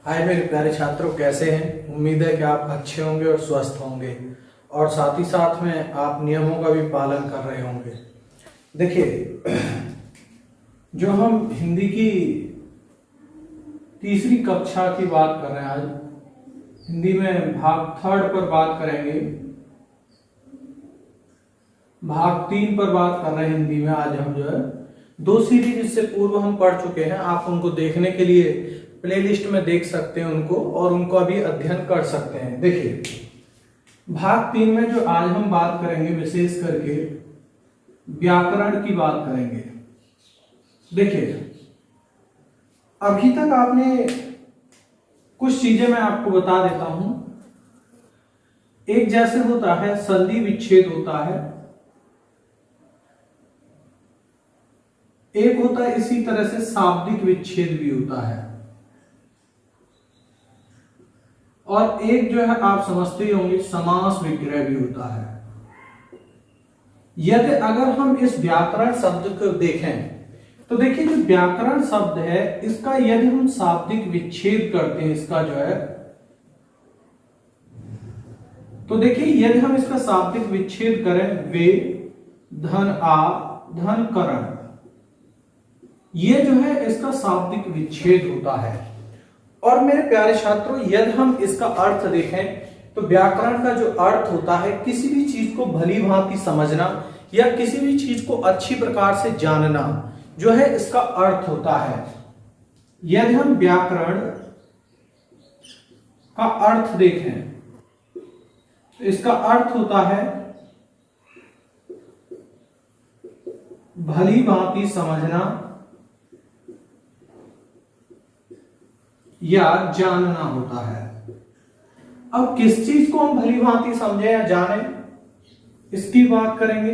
हाय मेरे प्यारे छात्रों, कैसे हैं। उम्मीद है कि आप अच्छे होंगे और स्वस्थ होंगे और साथ ही साथ में आप नियमों का भी पालन कर रहे होंगे। देखिए, जो हम हिंदी की तीसरी कक्षा की बात कर रहे हैं, आज हिंदी में भाग 3 पर बात करेंगे। भाग 3 पर बात कर रहे हैं हिंदी में। आज हम जो है 2 सीरीज इससे पूर्व हम पढ़ चुके हैं। आप उनको देखने के लिए प्लेलिस्ट में देख सकते हैं उनको, और उनको अभी अध्ययन कर सकते हैं। देखिए, भाग 3 में जो आज हम बात करेंगे, विशेष करके व्याकरण की बात करेंगे। देखिए, अभी तक आपने कुछ चीजें मैं आपको बता देता हूं। एक जैसे होता है संधि विच्छेद होता है, एक होता है इसी तरह से शाब्दिक विच्छेद भी होता है, और एक जो है आप समझते ही होंगे समास विग्रह भी होता है। यदि अगर हम इस व्याकरण शब्द को देखें तो देखिए, जो व्याकरण शब्द है इसका यदि हम शाब्दिक विच्छेद करते हैं, इसका जो है, तो देखिए यदि हम इसका शाब्दिक विच्छेद करें, वे धन आ धन करण, ये जो है इसका शाब्दिक विच्छेद होता है। और मेरे प्यारे छात्रों, यदि हम इसका अर्थ देखें तो व्याकरण का जो अर्थ होता है, किसी भी चीज को भली भांति समझना या किसी भी चीज को अच्छी प्रकार से जानना, जो है इसका अर्थ होता है। यदि हम व्याकरण का अर्थ देखें तो इसका अर्थ होता है भली भांति समझना या जानना होता है। अब किस चीज को हम भली भांति समझे या जाने, इसकी बात करेंगे।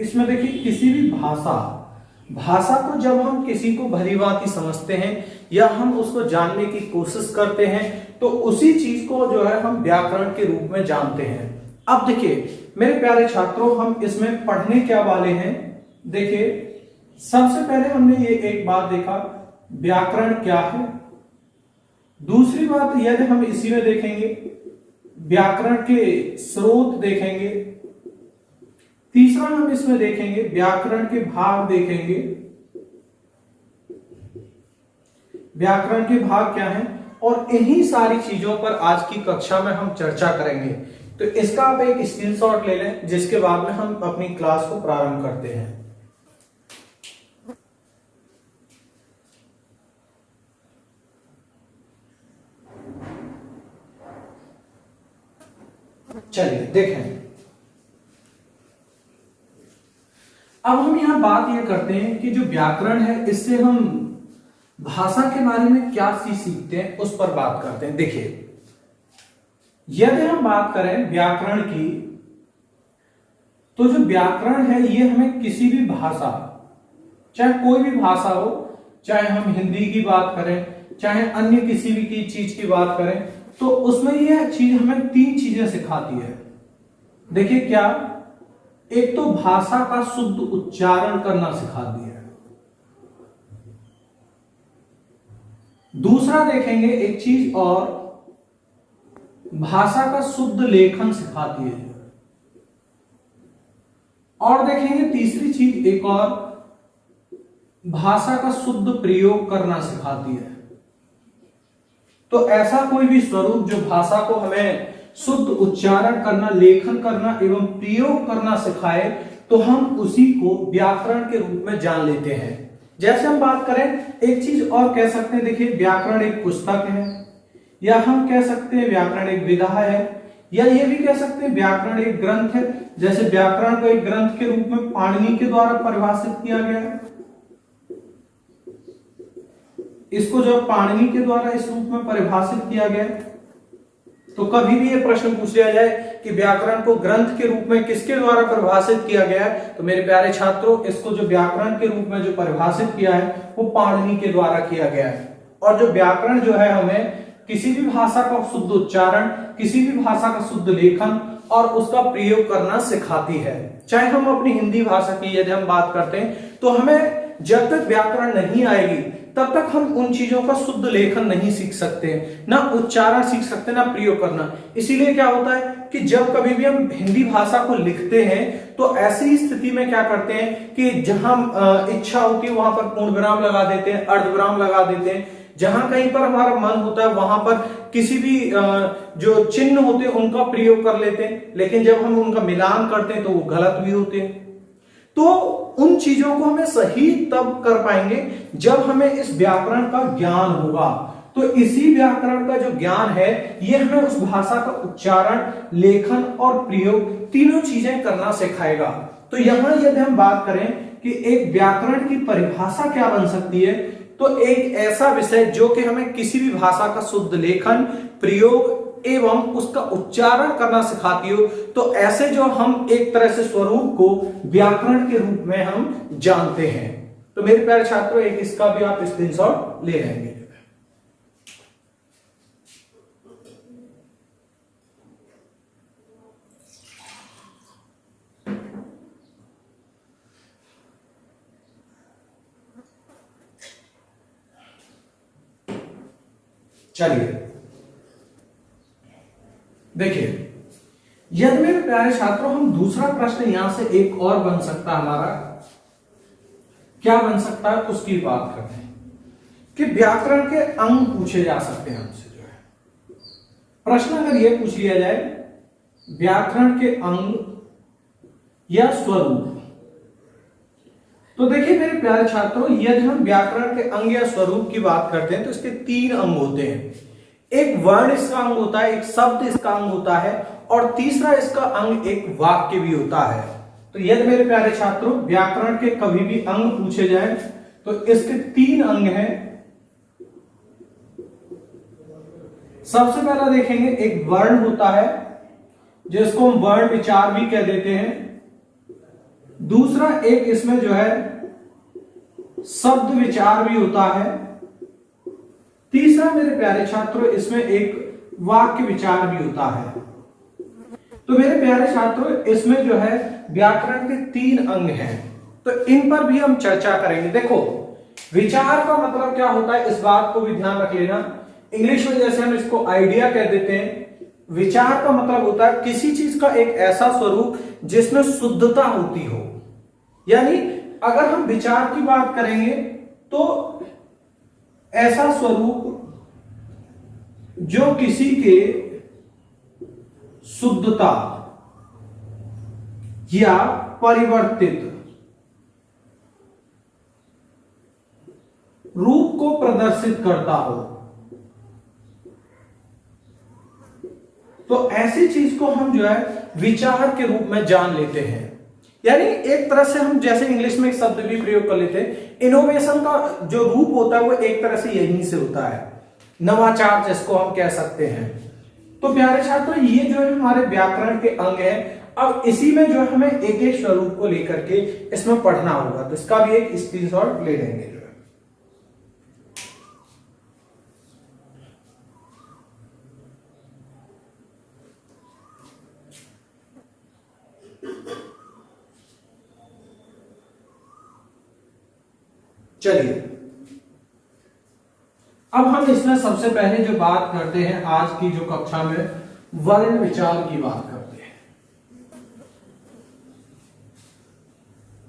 इसमें देखिए, किसी भी भाषा को जब हम किसी को भली भांति समझते हैं या हम उसको जानने की कोशिश करते हैं, तो उसी चीज को जो है हम व्याकरण के रूप में जानते हैं। अब देखिए मेरे प्यारे छात्रों, हम इसमें पढ़ने क्या वाले हैं। देखिए, सबसे पहले हमने ये एक बात देखा, व्याकरण क्या है। दूसरी बात, यदि हम इसी में देखेंगे, व्याकरण के स्रोत देखेंगे। तीसरा हम इसमें देखेंगे व्याकरण के भाग देखेंगे। व्याकरण के भाग क्या हैं, और इन्हीं सारी चीजों पर आज की कक्षा में हम चर्चा करेंगे। तो इसका आप एक स्क्रीनशॉट ले लें, जिसके बाद में हम अपनी क्लास को प्रारंभ करते हैं। चलिए देखें, अब हम यहां बात यह करते हैं कि जो व्याकरण है, इससे हम भाषा के बारे में क्या चीज सीखते हैं, उस पर बात करते हैं। देखिए, यदि हम बात करें व्याकरण की, तो जो व्याकरण है ये हमें किसी भी भाषा, चाहे कोई भी भाषा हो, चाहे हम हिंदी की बात करें, चाहे अन्य किसी भी की चीज की बात करें, तो उसमें यह चीज हमें 3 चीजें सिखाती है। देखिए क्या, एक तो भाषा का शुद्ध उच्चारण करना सिखाती है। दूसरा देखेंगे एक चीज और, भाषा का शुद्ध लेखन सिखाती है। और देखेंगे तीसरी चीज एक और, भाषा का शुद्ध प्रयोग करना सिखाती है। तो ऐसा कोई भी स्वरूप जो भाषा को हमें शुद्ध उच्चारण करना, लेखन करना एवं प्रयोग करना सिखाए, तो हम उसी को व्याकरण के रूप में जान लेते हैं। जैसे हम बात करें, एक चीज और कह सकते हैं, देखिए व्याकरण एक पुस्तक है, या हम कह सकते हैं व्याकरण एक विधा है, या ये भी कह सकते हैं व्याकरण एक ग्रंथ है। जैसे व्याकरण को एक ग्रंथ के रूप में पाणिनि के द्वारा परिभाषित किया गया है, इसको जब पाणिनि के द्वारा इस रूप में परिभाषित किया गया, तो कभी भी ये प्रश्न पूछ लिया जाए कि व्याकरण को ग्रंथ के रूप में किसके द्वारा परिभाषित किया गया है, तो मेरे प्यारे छात्रों, इसको जो व्याकरण के रूप में जो परिभाषित किया है वो पाणिनि के द्वारा किया गया है। और जो व्याकरण जो है हमें किसी भी भाषा का शुद्ध उच्चारण, किसी भी भाषा का शुद्ध लेखन और उसका प्रयोग करना सिखाती है। चाहे हम अपनी हिंदी भाषा की यदि हम बात करते हैं, तो हमें जब तक व्याकरण नहीं आएगी तब तक हम उन चीजों का शुद्ध लेखन नहीं सीख सकते, ना उच्चारण सीख सकते, ना प्रयोग करना। इसीलिए क्या होता है कि जब कभी भी हम हिंदी भाषा को लिखते हैं तो ऐसी स्थिति में क्या करते हैं कि जहां इच्छा होती है वहां पर पूर्ण विराम लगा देते हैं, अर्धविराम लगा देते हैं। जहां कहीं पर हमारा मन होता है वहां पर किसी भी जो चिन्ह होते हैं उनका प्रयोग कर लेते हैं, लेकिन जब हम उनका मिलान करते हैं तो वो गलत भी होते हैं। तो उन चीजों को हमें सही तब कर पाएंगे जब हमें इस व्याकरण का ज्ञान होगा। तो इसी व्याकरण का जो ज्ञान है ये हमें उस भाषा का उच्चारण, लेखन और प्रयोग तीनों चीजें करना सिखाएगा। तो यहां यदि हम बात करें कि एक व्याकरण की परिभाषा क्या बन सकती है, तो एक ऐसा विषय जो कि हमें किसी भी भाषा का शुद्ध लेखन, प्रयोग एवं उसका उच्चारण करना सिखाती हो। तो ऐसे जो हम एक तरह से स्वरूप को व्याकरण के रूप में हम जानते हैं। तो मेरे प्यारे छात्रों, एक इसका भी आप स्क्रीनशॉट ले लेंगे। चलिए देखिए, यदि मेरे प्यारे छात्रों हम दूसरा प्रश्न यहां से एक और बन सकता है, हमारा क्या बन सकता है उसकी बात करते हैं कि व्याकरण के अंग पूछे जा सकते हैं हमसे। जो है प्रश्न अगर यह पूछ लिया जाए व्याकरण के अंग या स्वरूप, तो देखिए मेरे प्यारे छात्रों, यदि हम व्याकरण के अंग या स्वरूप की बात करते हैं तो इसके तीन अंग होते हैं। एक वर्ण इसका अंग होता है, एक शब्द इसका अंग होता है, और तीसरा इसका अंग एक वाक्य भी होता है। तो यदि मेरे प्यारे छात्रों व्याकरण के कभी भी अंग पूछे जाए तो इसके तीन अंग हैं। सबसे पहला देखेंगे, एक वर्ण होता है जिसको हम वर्ण विचार भी कह देते हैं। दूसरा एक इसमें जो है शब्द विचार भी होता है। तीसरा मेरे प्यारे छात्रों इसमें एक वाक्य विचार भी होता है। तो मेरे प्यारे छात्रों इसमें जो है व्याकरण के तीन अंग हैं, तो इन पर भी हम चर्चा करेंगे। देखो, विचार का मतलब क्या होता है इस बात को भी ध्यान रख लेना। इंग्लिश में जैसे हम इसको आइडिया कह देते हैं, विचार का मतलब होता है किसी चीज का एक ऐसा स्वरूप जिसमें शुद्धता होती हो। यानी अगर हम विचार की बात करेंगे तो ऐसा स्वरूप जो किसी के शुद्धता या परिवर्तित रूप को प्रदर्शित करता हो, तो ऐसी चीज को हम जो है विचार के रूप में जान लेते हैं। यानी एक तरह से हम जैसे इंग्लिश में एक शब्द भी प्रयोग कर लेते हैं, इनोवेशन का जो रूप होता है वो एक तरह से यहीं से होता है, नवाचार जिसको हम कह सकते हैं। तो प्यारे छात्रों ये जो है हमारे व्याकरण के अंग है। अब इसी में जो है हमें एक एक स्वरूप को लेकर के इसमें पढ़ना होगा, तो इसका भी एक स्क्रीनशॉट ले लेंगे। जो है चलिए, अब हम इसमें सबसे पहले जो बात करते हैं आज की जो कक्षा में वर्ण विचार की बात करते हैं।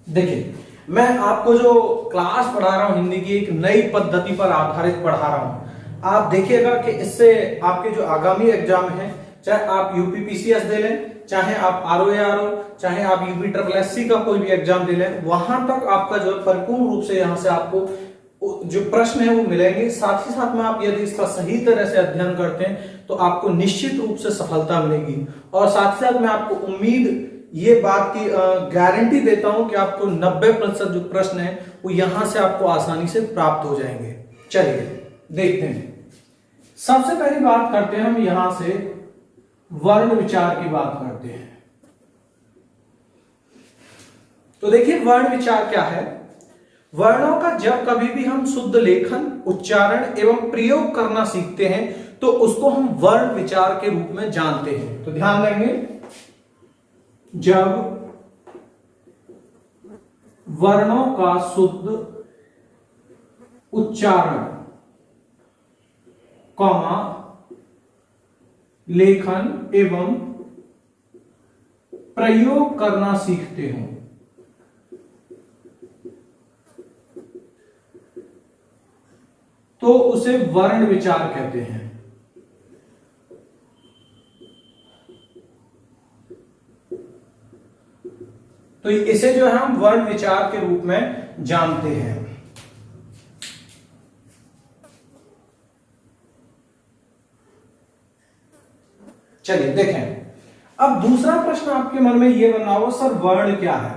देखिए, मैं आपको जो क्लास पढ़ा रहा हूं हिंदी की एक नई पद्धति पर आधारित पढ़ा रहा हूं। आप देखिएगा कि इससे आपके जो आगामी एग्जाम है, चाहे आप यूपीपीसीएस दे लें, चाहे आप आरओएआरओ, चाहे आप यूपीएससी का कोई भी एग्जाम दे लें, वहां तक आपका जो परिपूर्ण रूप से यहां से आपको जो प्रश्न है वो मिलेंगे। साथ ही साथ में आप यदि इसका सही तरह से अध्ययन करते हैं तो आपको निश्चित रूप से सफलता मिलेगी। और साथ ही साथ मैं आपको उम्मीद ये बात की गारंटी देता हूं कि आपको 90% जो प्रश्न है वो यहां से आपको आसानी से प्राप्त हो जाएंगे। चलिए देखते हैं। सबसे पहली बात करते हैं हम यहां से वर्ण विचार की बात करते हैं। तो देखिए, वर्ण विचार क्या है। वर्णों का जब कभी भी हम शुद्ध लेखन, उच्चारण एवं प्रयोग करना सीखते हैं तो उसको हम वर्ण विचार के रूप में जानते हैं। तो ध्यान देंगे, जब वर्णों का शुद्ध उच्चारण, कॉमा, लेखन एवं प्रयोग करना सीखते हो तो उसे वर्ण विचार कहते हैं। तो इसे जो है हम वर्ण विचार के रूप में जानते हैं। चलिए देखें, अब दूसरा प्रश्न आपके मन में यह बना हुआ, सर वर्ण क्या है।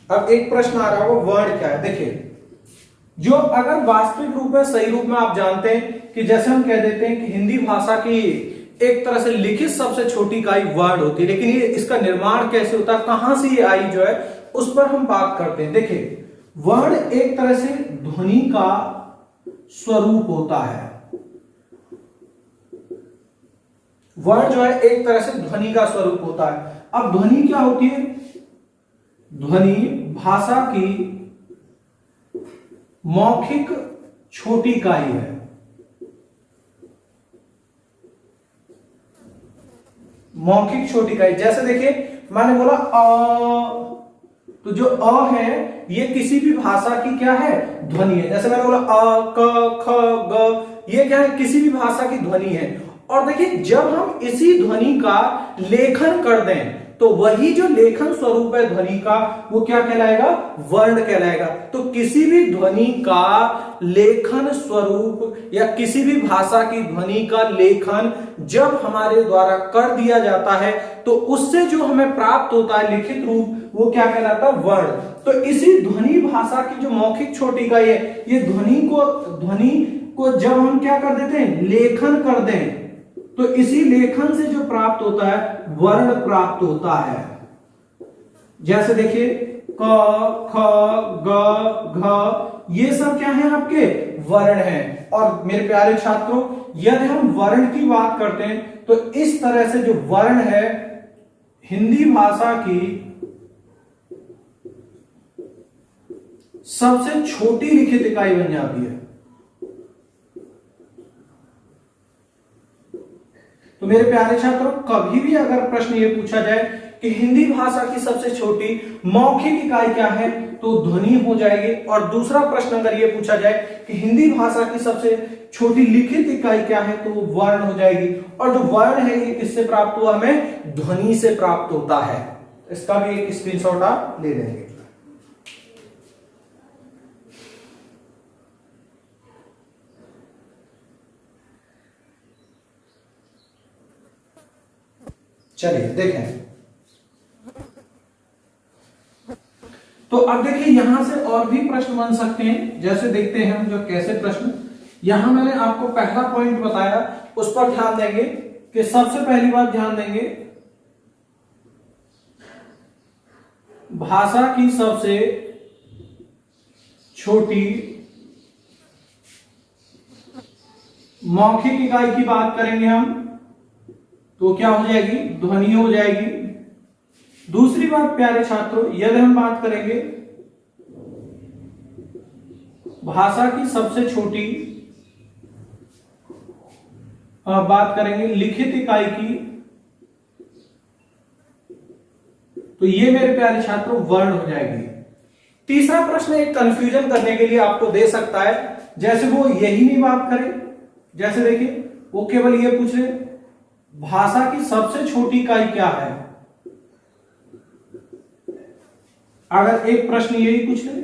अब एक प्रश्न आ रहा होगा वर्ण क्या है। देखिए, जो अगर वास्तविक रूप में सही रूप में आप जानते हैं कि जैसे हम कह देते हैं कि हिंदी भाषा की एक तरह से लिखित सबसे छोटी इकाई वर्ड होती है, लेकिन ये इसका निर्माण कैसे होता है, कहां से ये आई जो है, उस पर हम बात करते हैं। देखिए, वर्ण एक तरह से ध्वनि का स्वरूप होता है। वर्ण जो है एक तरह से ध्वनि का स्वरूप होता है। अब ध्वनि क्या होती है? ध्वनि भाषा की मौखिक छोटी इकाई है। मौखिक छोटी इकाई, जैसे देखिए मैंने बोला अ, तो जो अ है ये किसी भी भाषा की क्या है? ध्वनि है। जैसे मैंने बोला अ, क, ख, ग, ये क्या है? किसी भी भाषा की ध्वनि है। और देखिए, जब हम इसी ध्वनि का लेखन कर दें तो वही जो लेखन स्वरूप है ध्वनि का, वो क्या कहलाएगा? वर्ण कहलाएगा। तो किसी भी ध्वनि का लेखन स्वरूप या किसी भी भाषा की ध्वनि का लेखन जब हमारे द्वारा कर दिया जाता है तो उससे जो हमें प्राप्त होता है लिखित रूप, वो क्या कहलाता है? वर्ण। तो इसी ध्वनि भाषा की जो मौखिक छोटी इकाई है, ये ध्वनि को जब हम क्या कर देते हैं? लेखन कर दें, तो इसी लेखन से जो प्राप्त होता है वर्ण प्राप्त होता है। जैसे देखिए क, ख, ग, घ, ये सब क्या है? आपके वर्ण हैं। और मेरे प्यारे छात्रों, यदि हम वर्ण की बात करते हैं तो इस तरह से जो वर्ण है हिंदी भाषा की सबसे छोटी लिखित इकाई बन जाती है। तो मेरे प्यारे छात्रों, कभी भी अगर प्रश्न ये पूछा जाए कि हिंदी भाषा की सबसे छोटी मौखिक इकाई क्या है, तो ध्वनि हो जाएगी। और दूसरा प्रश्न अगर ये पूछा जाए कि हिंदी भाषा की सबसे छोटी लिखित इकाई क्या है, तो वो वर्ण हो जाएगी। और जो वर्ण है ये किससे प्राप्त हुआ? हमें ध्वनि से प्राप्त होता है। इसका भी एक स्क्रीनशॉट आप ले लेंगे। चलिए देखें, तो अब देखिए यहां से और भी प्रश्न बन सकते हैं। जैसे देखते हैं हम जो कैसे प्रश्न, यहां मैंने आपको पहला पॉइंट बताया, उस पर ध्यान देंगे कि सबसे पहली बात ध्यान देंगे, भाषा की सबसे छोटी मौखिक इकाई की बात करेंगे हम, तो क्या हो जाएगी? ध्वनि हो जाएगी। दूसरी बात प्यारे छात्रों, यदि हम बात करेंगे भाषा की सबसे छोटी बात करेंगे लिखित इकाई की, तो ये मेरे प्यारे छात्रों वर्ण हो जाएगी। तीसरा प्रश्न एक कंफ्यूजन करने के लिए आपको दे सकता है, जैसे वो यही नहीं बात करे। जैसे देखिए, वो केवल ये पूछ रहे भाषा की सबसे छोटी इकाई क्या है। अगर एक प्रश्न यही पूछ ले,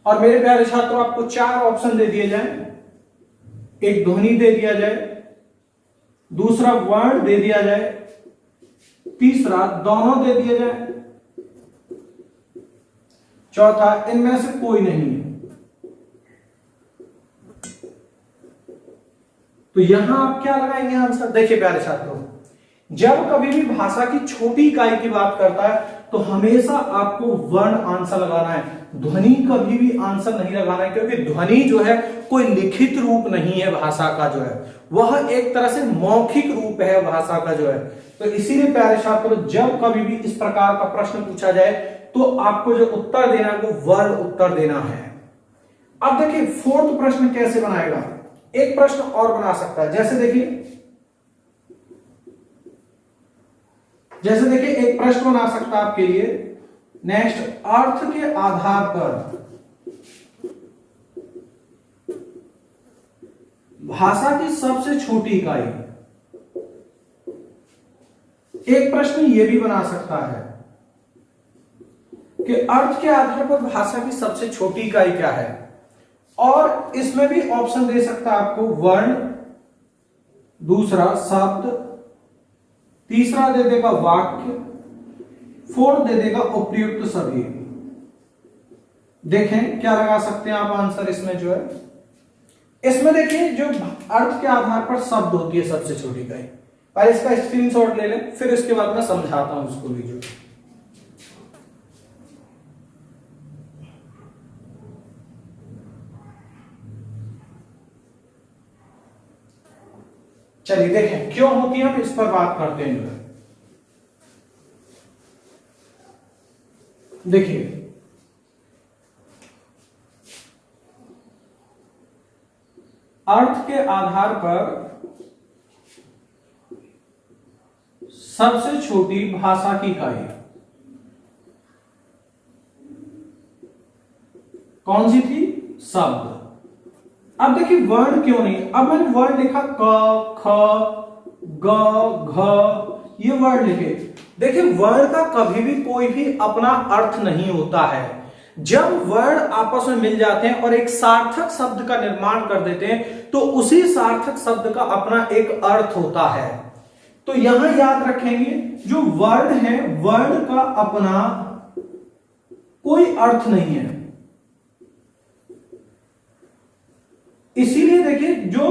और मेरे प्यारे छात्रों आपको 4 ऑप्शन दे दिए जाए, एक ध्वनि दे दिया जाए, दूसरा वर्ण दे दिया जाए, तीसरा दोनों दे दिया जाए, चौथा इनमें से कोई नहीं है, तो यहां आप क्या लगाएंगे आंसर? देखिए प्यारे छात्रों, जब कभी भी भाषा की छोटी इकाई की बात करता है तो हमेशा आपको वर्ण आंसर लगाना है, ध्वनि कभी भी आंसर नहीं लगाना है, क्योंकि ध्वनि जो है कोई लिखित रूप नहीं है भाषा का, जो है वह एक तरह से मौखिक रूप है भाषा का जो है। तो इसीलिए प्यारे छात्रों, जब कभी भी इस प्रकार का प्रश्न पूछा जाए तो आपको जो उत्तर देना है वो वर्ण उत्तर देना है। अब देखिए फोर्थ प्रश्न कैसे बनाएगा, एक प्रश्न और बना सकता है। जैसे देखिए एक प्रश्न बना सकता है आपके लिए नेक्स्ट, अर्थ के आधार पर भाषा की सबसे छोटी इकाई। एक प्रश्न यह भी बना सकता है कि अर्थ के आधार पर भाषा की सबसे छोटी इकाई क्या है, और इसमें भी ऑप्शन दे सकता है आपको वर्ण, दूसरा शब्द, तीसरा दे देगा वाक्य, फोर्थ दे देगा उपयुक्त सभी। देखें क्या लगा सकते हैं आप आंसर इसमें जो है। इसमें देखिए जो अर्थ के आधार पर शब्द होती है सबसे छोटी इकाई, और इसका स्क्रीनशॉट ले लें, फिर इसके बाद मैं समझाता हूं उसको भी। जो चलिए देखें क्यों होती है, हम इस पर बात करते हैं। देखिए अर्थ के आधार पर सबसे छोटी भाषा की इकाई कौन सी थी, शब्द। अब देखिए वर्ण क्यों नहीं, अब मैंने वर्ण लिखा क ख ग घ, ये वर्ण लिखे। देखिए वर्ण का कभी भी कोई भी अपना अर्थ नहीं होता है। जब वर्ण आपस में मिल जाते हैं और एक सार्थक शब्द का निर्माण कर देते हैं तो उसी सार्थक शब्द का अपना एक अर्थ होता है। तो यहां याद रखेंगे जो वर्ण है, वर्ण का अपना कोई अर्थ नहीं है। इसीलिए देखिए जो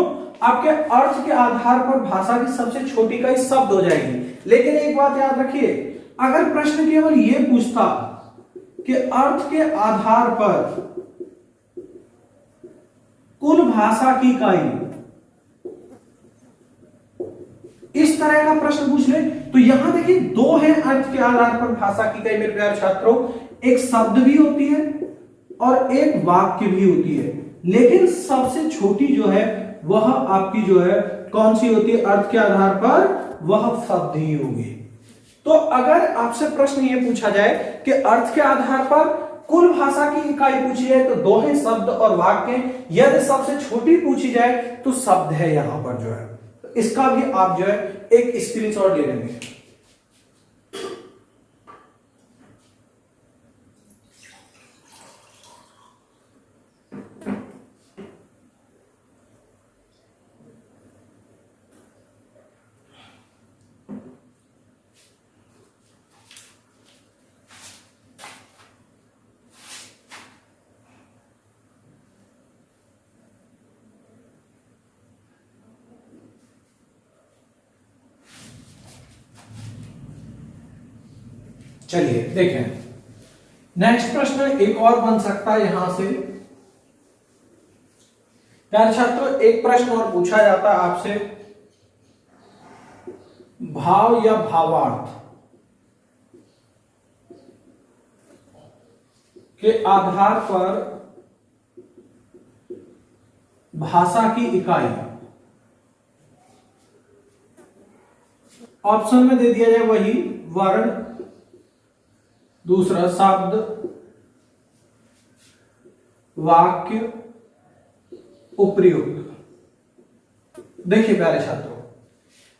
आपके अर्थ के आधार पर भाषा की सबसे छोटी इकाई शब्द हो जाएगी। लेकिन एक बात याद रखिए, अगर प्रश्न केवल यह पूछता कि अर्थ के आधार पर कुल भाषा की इकाई, इस तरह का प्रश्न पूछ ले, तो यहां देखिए दो है अर्थ के आधार पर भाषा की इकाई मेरे प्यारे छात्रों, एक शब्द भी होती है और एक वाक्य भी होती है। लेकिन सबसे छोटी जो है वह आपकी जो है कौन सी होती है अर्थ के आधार पर, वह शब्द ही होगी। तो अगर आपसे प्रश्न यह पूछा जाए कि अर्थ के आधार पर कुल भाषा की इकाई पूछी जाए तो दो है शब्द और वाक्य, यदि सबसे छोटी पूछी जाए तो शब्द है यहां पर जो है। तो इसका भी आप जो है एक स्क्रीनशॉट ले लेंगे। चलिए देखें नेक्स्ट प्रश्न एक और बन सकता है यहां से। प्यारे छात्रों एक प्रश्न और पूछा जाता है आपसे, भाव या भावार्थ के आधार पर भाषा की इकाई। ऑप्शन में दे दिया जाए वही वर्ण, दूसरा शब्द, वाक्य, उपयुक्त। देखिए प्यारे छात्रों,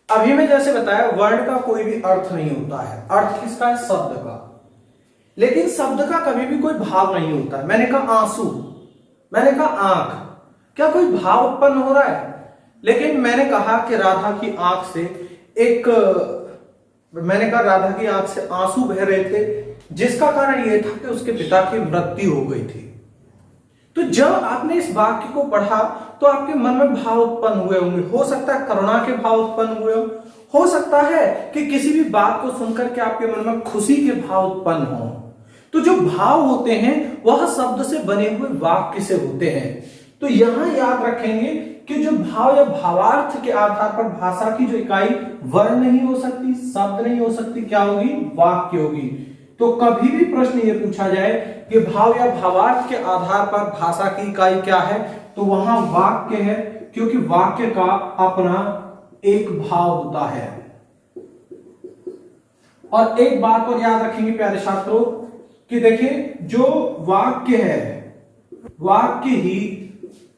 अभी मैं जैसे बताया वर्ण का कोई भी अर्थ नहीं होता है। अर्थ किसका है, शब्द का। लेकिन शब्द का कभी भी कोई भाव नहीं होता है। मैंने कहा आंसू, मैंने कहा आंख, क्या कोई भाव उत्पन्न हो रहा है? लेकिन मैंने कहा कि राधा की आंख से राधा की आंख से आंसू बह रहे थे, जिसका कारण यह था कि उसके पिता की मृत्यु हो गई थी। तो जब आपने इस वाक्य को पढ़ा तो आपके मन में भाव उत्पन्न हुए होंगे। हो सकता है करुणा के भाव उत्पन्न हुए हो सकता है कि किसी भी बात को सुनकर के आपके मन में खुशी के भाव उत्पन्न हो। तो जो भाव होते हैं वह शब्द से बने हुए वाक्य से होते हैं। तो यहां याद रखेंगे कि जो भाव या भावार्थ के आधार पर भाषा की जो इकाई वर्ण नहीं हो सकती, शब्द नहीं हो सकती, क्या होगी, वाक्य होगी। तो कभी भी प्रश्न ये पूछा जाए कि भाव या भावार्थ के आधार पर भाषा की इकाई क्या है, तो वहां वाक्य है, क्योंकि वाक्य का अपना एक भाव होता है। और एक बात और याद रखेंगे प्यारे छात्रों कि देखिए जो वाक्य है, वाक्य ही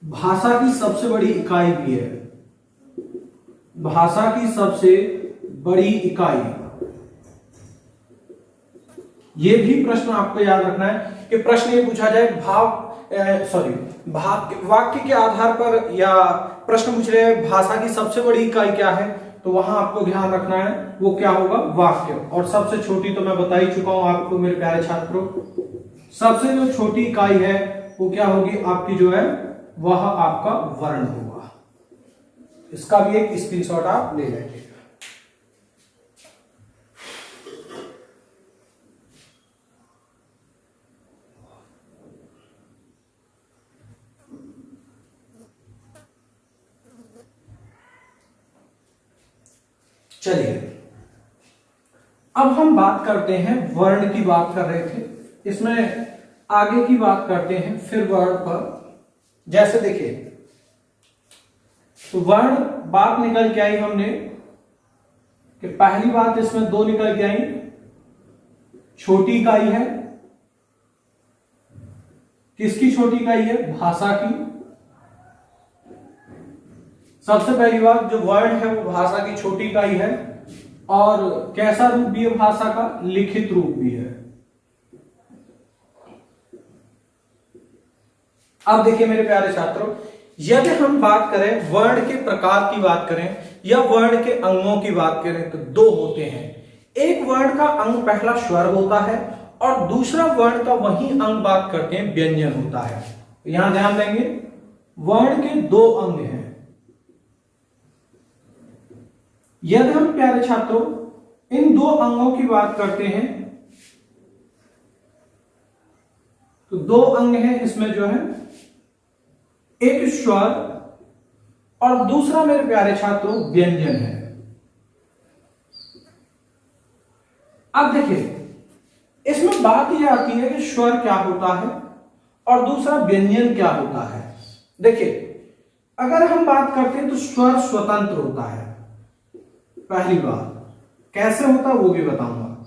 भाषा की सबसे बड़ी इकाई भी है, भाषा की सबसे बड़ी इकाई। यह भी प्रश्न आपको याद रखना है कि प्रश्न ये पूछा जाए वाक्य के आधार पर, या प्रश्न पूछ रहे हैं भाषा की सबसे बड़ी इकाई क्या है, तो वहां आपको ध्यान रखना है वो क्या होगा, वाक्य। और सबसे छोटी तो मैं बता ही चुका हूं आपको मेरे प्यारे छात्रों, सबसे जो छोटी इकाई है वो क्या होगी आपकी, जो है वह आपका वर्ण होगा। इसका भी एक स्क्रीनशॉट आप ले लेंगे। चलिए अब हम बात करते हैं, वर्ण की बात कर रहे थे, इसमें आगे की बात करते हैं फिर वर्ण पर। जैसे देखिए तो वर्ण बात निकल के आई हमने कि पहली बात इसमें दो निकल के आई, छोटी इकाई है, किसकी छोटी इकाई है, भाषा की। सबसे पहली बात जो वर्ण है वो भाषा की छोटी इकाई है, और कैसा रूप भी है भाषा का, लिखित रूप भी है। अब देखिए मेरे प्यारे छात्रों, यदि हम बात करें वर्ण के प्रकार की बात करें या वर्ण के अंगों की बात करें तो दो होते हैं। एक वर्ण का अंग पहला स्वर होता है और दूसरा वर्ण का वही अंग बात करते हैं व्यंजन होता है। यहां ध्यान देंगे, वर्ण के दो अंग हैं। यदि हम प्यारे छात्रों इन दो अंगों की बात करते हैं तो दो अंग हैं इसमें, जो है एक स्वर और दूसरा मेरे प्यारे छात्रों व्यंजन है। अब देखिए इसमें बात यह आती है कि स्वर क्या होता है और दूसरा व्यंजन क्या होता है। देखिए अगर हम बात करते हैं तो स्वर स्वतंत्र होता है, पहली बात कैसे होता है वो भी बताऊंगा।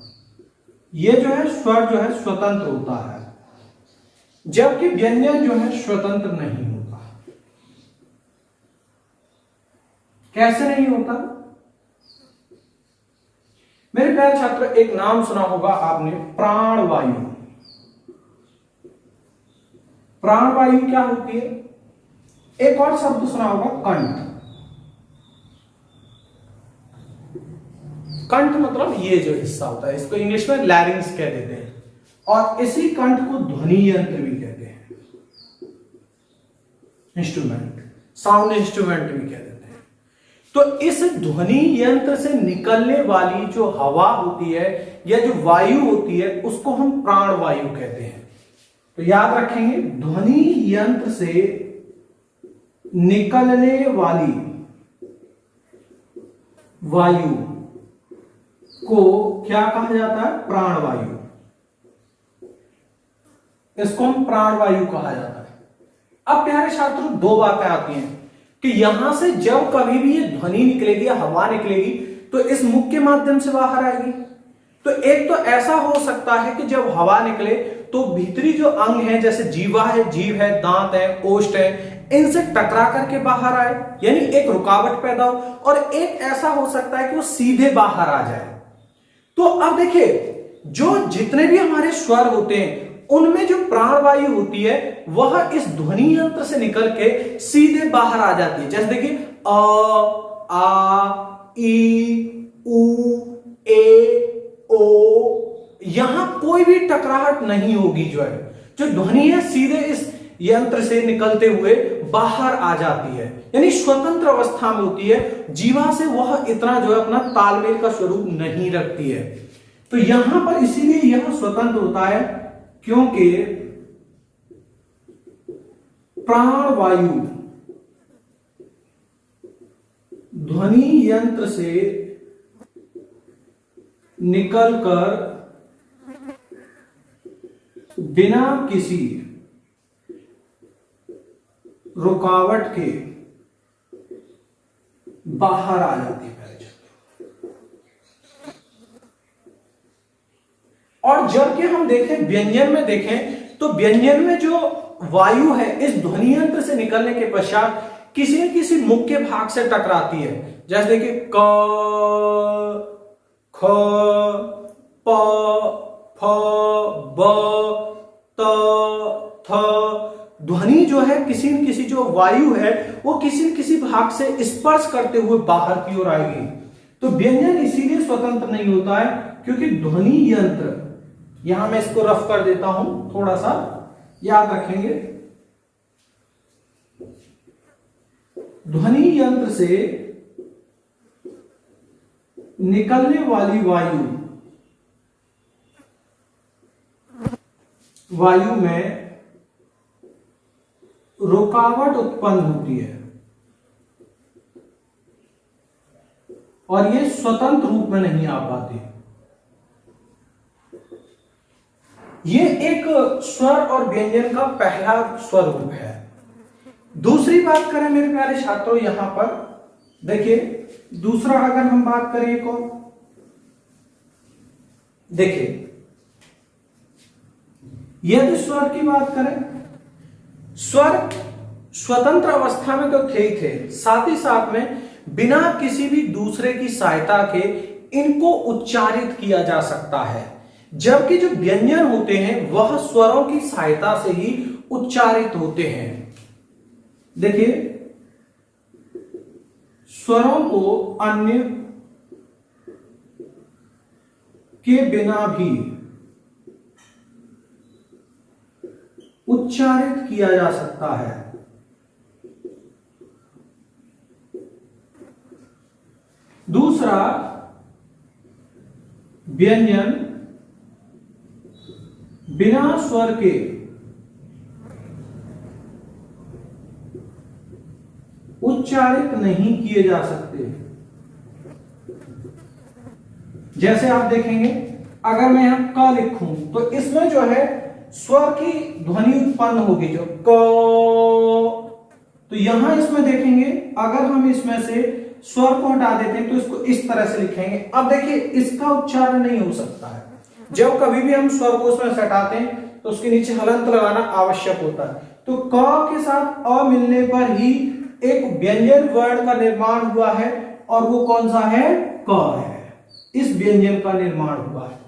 ये जो है स्वर जो है स्वतंत्र होता है, जबकि व्यंजन जो है स्वतंत्र नहीं होता। कैसे नहीं होता मेरे प्यारे छात्र, एक नाम सुना होगा आपने, प्राणवायु। प्राणवायु क्या होती है? एक और शब्द सुना होगा कंठ। कंठ मतलब ये जो हिस्सा होता है, इसको इंग्लिश में लैरिंग्स कह देते हैं, और इसी कंठ को ध्वनि यंत्र भी कहते हैं, इंस्ट्रूमेंट, साउंड इंस्ट्रूमेंट भी कह देते हैं। तो इस ध्वनि यंत्र से निकलने वाली जो हवा होती है या जो वायु होती है उसको हम प्राणवायु कहते हैं। तो याद रखेंगे, ध्वनि यंत्र से निकलने वाली वायु को क्या कहा जाता है? प्राणवायु। इसको हम प्राणवायु कहा जाता है। अब प्यारे छात्रों दो बातें आती हैं कि यहां से जब कभी भी ये ध्वनि निकलेगी या हवा निकलेगी तो इस मुख के माध्यम से बाहर आएगी। तो एक तो ऐसा हो सकता है कि जब हवा निकले तो भीतरी जो अंग है, जैसे जीवा है, जीव है, दांत है, ओष्ठ है, इनसे टकरा करके बाहर आए, यानी एक रुकावट पैदा हो। और एक ऐसा हो सकता है कि वो सीधे बाहर आ जाए। तो अब देखिए, जो जितने भी हमारे स्वर होते हैं उनमें जो प्राणवायु होती है वह इस ध्वनि यंत्र से निकल के सीधे बाहर आ जाती है। जैसे देखिए अ, आ, ई, उ, ए, ओ, यहां कोई भी टकराहट नहीं होगी। जो है जो ध्वनि है सीधे इस यंत्र से निकलते हुए बाहर आ जाती है, यानी स्वतंत्र अवस्था में होती है। जीवा से वह इतना जो है अपना तालमेल का स्वरूप नहीं रखती है। तो यहां पर इसीलिए यह स्वतंत्र होता है क्योंकि प्राणवायु ध्वनि यंत्र से निकलकर बिना किसी रुकावट के बाहर आ जाती है पहले छात्रों। और जबकि हम देखें व्यंजन में देखें तो व्यंजन में जो वायु है इस ध्वनि यंत्र से निकलने के पश्चात किसी न किसी मुख्य भाग से टकराती है। जैसे देखिए क, ख, प, फ, ब, त, थ। ध्वनि जो है किसी न किसी जो वायु है वो किसी न किसी भाग से स्पर्श करते हुए बाहर की ओर आएगी। तो व्यंजन इसीलिए स्वतंत्र नहीं होता है क्योंकि ध्वनि यंत्र, यहां मैं इसको रफ कर देता हूं, थोड़ा सा याद रखेंगे। ध्वनि यंत्र से निकलने वाली वायु में रुकावट उत्पन्न होती है और ये स्वतंत्र रूप में नहीं आ पाती। ये एक स्वर और व्यंजन का पहला स्वरूप है। दूसरी बात करें मेरे प्यारे छात्रों, यहां पर देखिए दूसरा अगर हम बात करें एक और, देखिए यदि स्वर की बात करें, स्वर स्वतंत्र अवस्था में तो थे ही थे, साथ ही साथ में बिना किसी भी दूसरे की सहायता के इनको उच्चारित किया जा सकता है। जबकि जो व्यंजन होते हैं वह स्वरों की सहायता से ही उच्चारित होते हैं। देखिए स्वरों को अन्य के बिना भी उच्चारित किया जा सकता है। दूसरा, व्यंजन बिना स्वर के उच्चारित नहीं किए जा सकते। जैसे आप देखेंगे अगर मैं यहां क लिखूं तो इसमें जो है स्वर की ध्वनि उत्पन्न होगी जो क, तो यहां इसमें देखेंगे अगर हम इसमें से स्वर को हटा देते हैं तो इसको इस तरह से लिखेंगे। अब देखिए इसका उच्चारण नहीं हो सकता है। जब कभी भी हम स्वर को उसमें से हटाते हैं तो उसके नीचे हलंत लगाना आवश्यक होता है। तो क के साथ अ मिलने पर ही एक व्यंजन वर्ण का निर्माण हुआ है और वो कौन सा है? क है। इस व्यंजन का निर्माण हुआ है।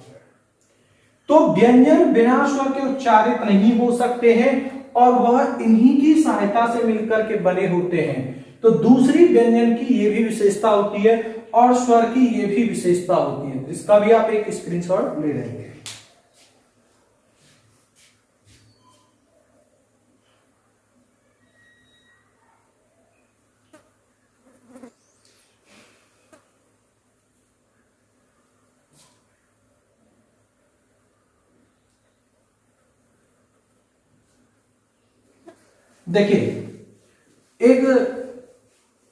तो व्यंजन बिना स्वर के उच्चारित नहीं हो सकते हैं और वह इन्हीं की सहायता से मिलकर के बने होते हैं। तो दूसरी व्यंजन की ये भी विशेषता होती है और स्वर की ये भी विशेषता होती है। इसका भी आप एक स्क्रीनशॉट ले लेंगे। देखिए एक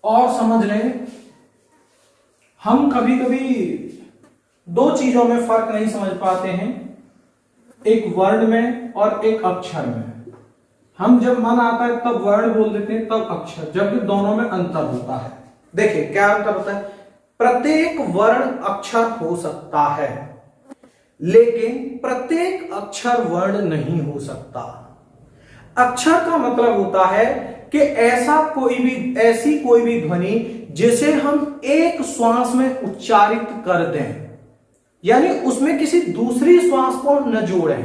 और समझ लें, हम कभी कभी दो चीजों में फर्क नहीं समझ पाते हैं, एक वर्ण में और एक अक्षर में। हम जब मन आता है तब वर्ण बोल देते हैं तब अक्षर, जबकि दोनों में अंतर होता है। देखिए क्या अंतर होता है? प्रत्येक वर्ण अक्षर हो सकता है लेकिन प्रत्येक अक्षर वर्ण नहीं हो सकता। अक्षर का मतलब होता है कि ऐसी कोई भी ध्वनि जिसे हम एक श्वास में उच्चारित कर दें, यानी उसमें किसी दूसरी श्वास को न जोड़ें,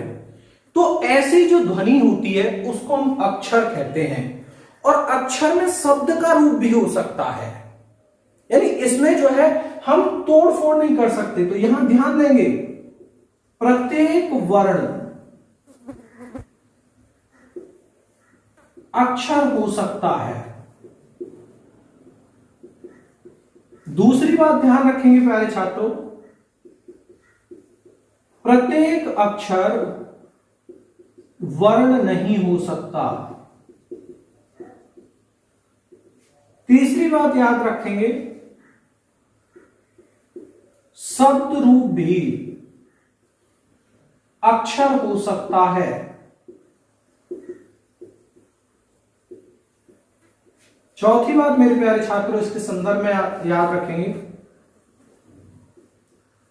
तो ऐसी जो ध्वनि होती है उसको हम अक्षर कहते हैं। और अक्षर में शब्द का रूप भी हो सकता है, यानी इसमें जो है हम तोड़ फोड़ नहीं कर सकते। तो यहां ध्यान देंगे, प्रत्येक वर्ण अक्षर हो सकता है। दूसरी बात ध्यान रखेंगे प्यारे छात्रों, प्रत्येक अक्षर वर्ण नहीं हो सकता। तीसरी बात याद रखेंगे, शब्द रूप भी अक्षर हो सकता है। चौथी बात मेरे प्यारे छात्रों, इसके संदर्भ में याद रखेंगे,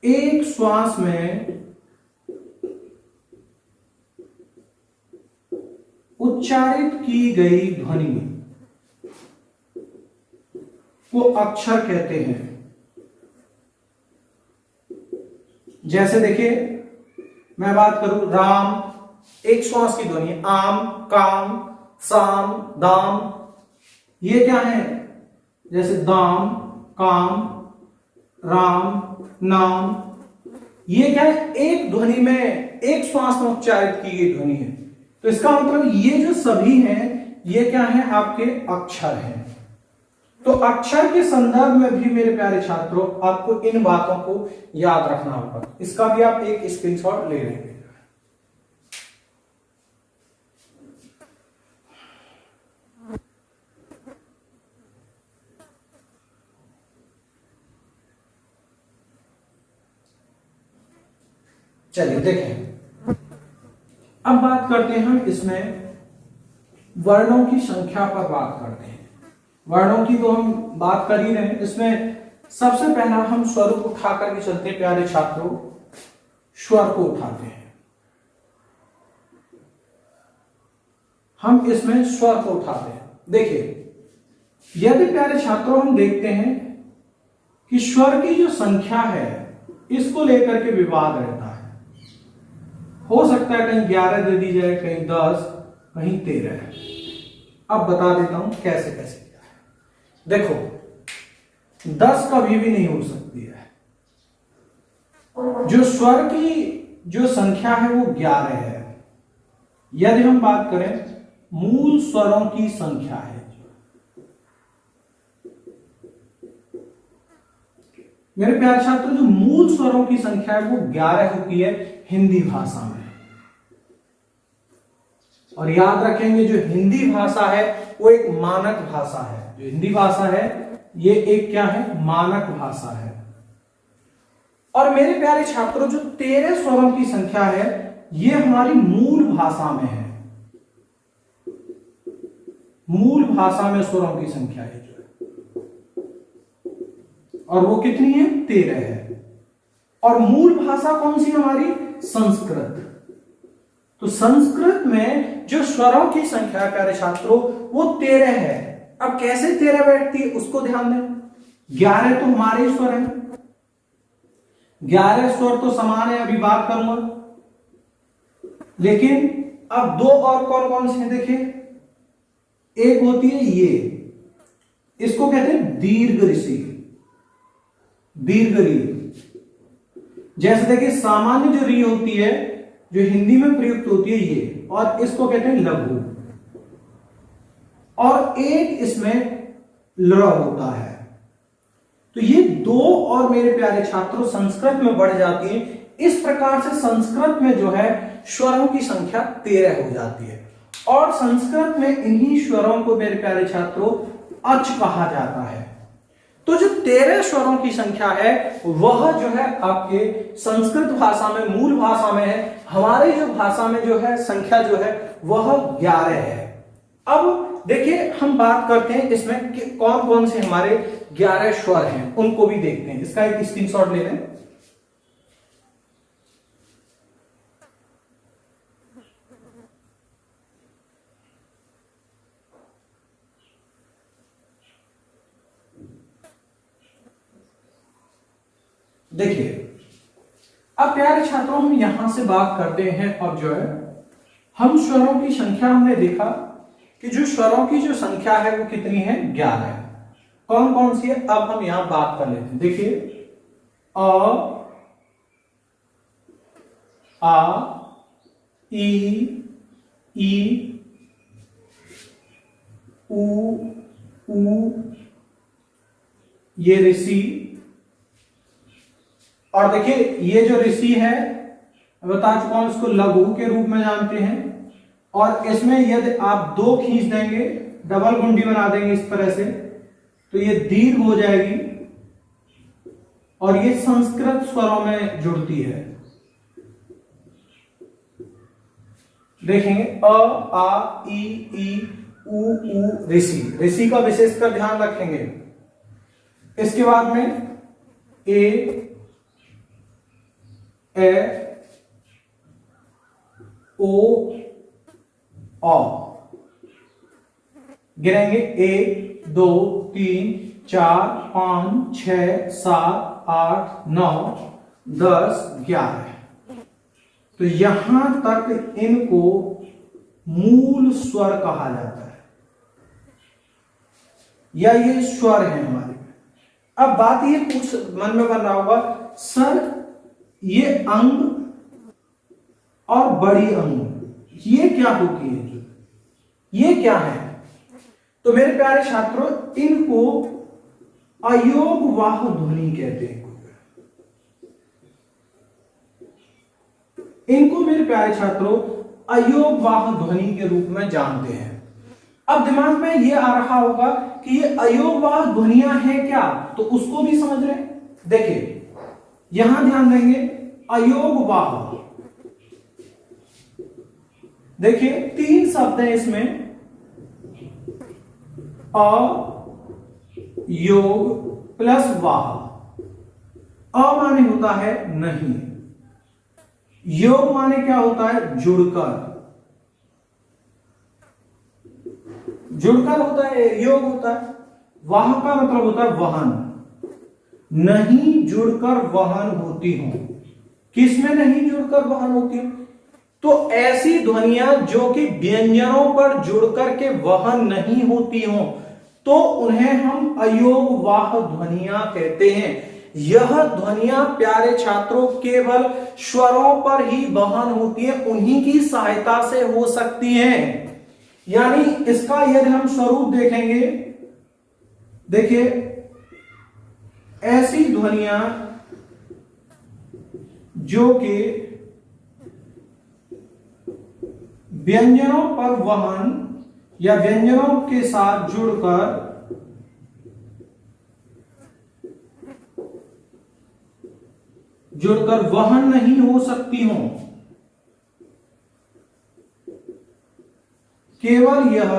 एक श्वास में उच्चारित की गई ध्वनि को अक्षर कहते हैं। जैसे देखिए, मैं बात करूं राम, एक श्वास की ध्वनि, आम, काम, साम, दाम, ये क्या है? जैसे दाम, काम, राम, नाम, ये क्या है? एक ध्वनि में, एक श्वास में उच्चारित की गई ध्वनि है। तो इसका मतलब ये जो सभी हैं, ये क्या है? आपके अक्षर हैं। तो अक्षर के संदर्भ में भी मेरे प्यारे छात्रों आपको इन बातों को याद रखना होगा। इसका भी आप एक स्क्रीनशॉट ले लेंगे। चलिए देखें, अब बात करते हैं हम इसमें वर्णों की संख्या पर बात करते हैं। वर्णों की तो हम बात कर ही रहे हैं। इसमें सबसे पहला हम स्वर को उठा करके चलते हैं प्यारे छात्रों, स्वर को उठाते हैं। हम इसमें स्वर को उठाते हैं। देखिए, यदि प्यारे छात्रों हम देखते हैं कि स्वर की जो संख्या है, इसको लेकर के विवाद रहता है। हो सकता है कहीं 11 दे दी जाए, कहीं 10, कहीं 13। अब बता देता हूं कैसे कैसे क्या है। देखो, 10 कभी भी नहीं हो सकती है। जो स्वर की जो संख्या है वो 11 है। यदि हम बात करें मूल स्वरों की संख्या है, मेरे प्यारे छात्रों, जो मूल स्वरों की संख्या है वो 11 होती है हिंदी भाषा में। और याद रखेंगे, जो हिंदी भाषा है वो एक मानक भाषा है। जो हिंदी भाषा है ये एक क्या है? मानक भाषा है। और मेरे प्यारे छात्रों, जो 13 स्वरों की संख्या है ये हमारी मूल भाषा में है। मूल भाषा में स्वरों की संख्या है जो है, और वो कितनी है? 13 है। और मूल भाषा कौन सी हमारी? संस्कृत। तो संस्कृत में जो स्वरों की संख्या है प्यारे छात्रों वो 13 है। अब कैसे 13 बैठती है उसको ध्यान दें। 11 तो हमारे स्वर हैं, 11 स्वर तो समान है, अभी बात करूंगा। लेकिन अब दो और कौन कौन से हैं देखिए। एक होती है ये, इसको कहते हैं दीर्घ ऋषि, दीर्घ री। जैसे देखिए, सामान्य जो री होती है जो हिंदी में प्रयुक्त होती है ये, और इसको कहते हैं लघु। और एक इसमें ल होता है। तो ये दो और मेरे प्यारे छात्रों संस्कृत में बढ़ जाती है। इस प्रकार से संस्कृत में जो है स्वरों की संख्या 13 हो जाती है। और संस्कृत में इन्हीं स्वरों को मेरे प्यारे छात्रों अच कहा जाता है। तो जो 13 स्वरों की संख्या है वह जो है आपके संस्कृत भाषा में, मूल भाषा में है। हमारे जो भाषा में जो है संख्या जो है वह 11 है। अब देखिए, हम बात करते हैं इसमें कि कौन कौन से हमारे 11 स्वर हैं, उनको भी देखते हैं। इसका एक स्क्रीनशॉट ले लें। देखिए, अब प्यारे छात्रों हम यहां से बात करते हैं। अब जो है हम स्वरों की संख्या हमने देखा कि जो स्वरों की जो संख्या है वो कितनी है? 11 है। कौन कौन सी है अब हम यहां बात कर लेते हैं। देखिए, अ, आ, ई, उ, ये ऋषि। और देखिए, ये जो ऋषि है बता चुका हूं, इसको लघु के रूप में जानते हैं। और इसमें यदि आप 2 खींच देंगे, डबल गुंडी बना देंगे इस तरह से, तो ये दीर्घ हो जाएगी और ये संस्कृत स्वरों में जुड़ती है। देखेंगे अ, आ, ई, उ ऋषि, ऋषि का विशेषकर ध्यान रखेंगे। इसके बाद में ए ओ गिनेंगे 1 2 3 4 5 6 7 8 9 10 11। तो यहां तक इनको मूल स्वर कहा जाता है, या ये स्वर है हमारे। अब बात ये कुछ मन में बन रहा होगा, सर ये अंग और बड़ी अंग ये क्या होती है, ये क्या है? तो मेरे प्यारे छात्रों, इनको अयोगवाह ध्वनि कहते हैं। इनको मेरे प्यारे छात्रों अयोगवाह ध्वनि के रूप में जानते हैं। अब दिमाग में ये आ रहा होगा कि ये अयोगवाह ध्वनियां हैं क्या, तो उसको भी समझ रहे हैं। देखिए यहां ध्यान देंगे, अयोगवाह, देखिए 3 शब्द हैं इसमें, अ योग प्लस वाह। अ माने होता है नहीं, योग माने क्या होता है, जुड़कर, जुड़कर होता है, योग होता है। वाह का मतलब होता है वहन, नहीं जुड़कर वहन होती हो। किसमें नहीं जुड़कर वहन होती हो? तो ऐसी ध्वनियां जो कि व्यंजनों पर जुड़कर के वहन नहीं होती हो, तो उन्हें हम अयोगवाह ध्वनियां कहते हैं। यह ध्वनियां प्यारे छात्रों केवल स्वरों पर ही वहन होती है, उन्हीं की सहायता से हो सकती हैं। यानी इसका यदि हम स्वरूप देखेंगे, देखिए ऐसी ध्वनियां जो कि व्यंजनों पर वहन या व्यंजनों के साथ जुड़कर वहन नहीं हो सकती हो, केवल यह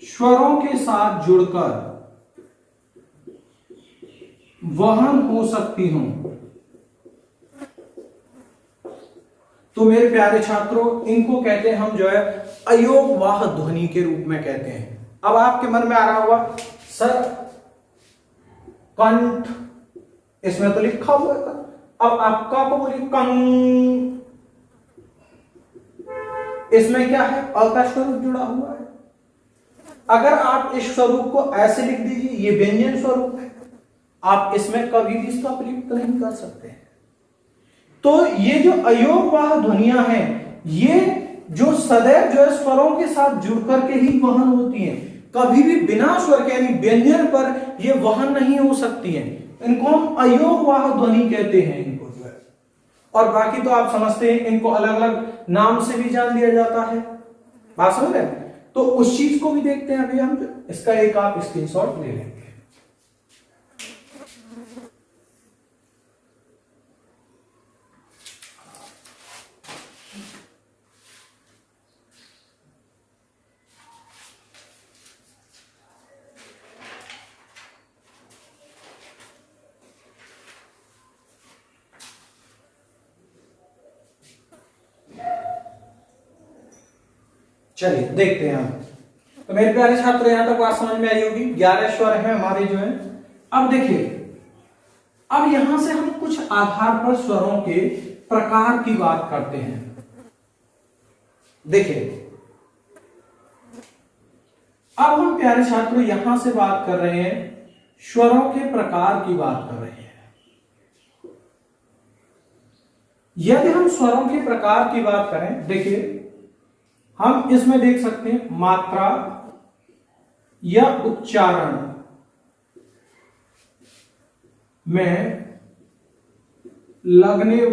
स्वरों के साथ जुड़कर वहन हो सकती हो। तो मेरे प्यारे छात्रों, इनको कहते हैं हम जो है अयोगवाह ध्वनि के रूप में कहते हैं। अब आपके मन में आ रहा होगा, सर कंठ इसमें तो लिखा हुआ था, अब आपका को बोलिए कंग, इसमें क्या है, अ का स्वरूप जुड़ा हुआ है। अगर आप इस स्वरूप को ऐसे लिख दीजिए, ये व्यंजन स्वरूप है, आप इसमें कभी भी इसका प्रयुक्त नहीं कर सकते। तो ये जो अयोगवाह ध्वनियां हैं, ये जो सदैव जो है स्वरों के साथ जुड़कर के ही वहन होती हैं, कभी भी बिना स्वर के यानी व्यंजन पर ये वहन नहीं हो सकती हैं। इनको हम अयोगवाह ध्वनि कहते हैं इनको जो है। और बाकी तो आप समझते हैं, इनको अलग अलग नाम से भी जान लिया जाता है। बात समझ रहे हैं? तो उस चीज को भी देखते हैं अभी हम, इसका एक आप स्क्रीनशॉट ले लेंगे। चलिए देखते हैं हम। तो मेरे प्यारे छात्र, यहां तक बात समझ में आई होगी। 11 स्वर हैं हमारे जो है। अब देखिए, अब यहां से हम कुछ आधार पर स्वरों के प्रकार की बात करते हैं। देखिए, अब हम प्यारे छात्रों यहां से बात कर रहे हैं, स्वरों के प्रकार की बात कर रहे हैं। यदि हम स्वरों के प्रकार की बात करें, देखिए हम इसमें देख सकते हैं मात्रा या उच्चारण में लगने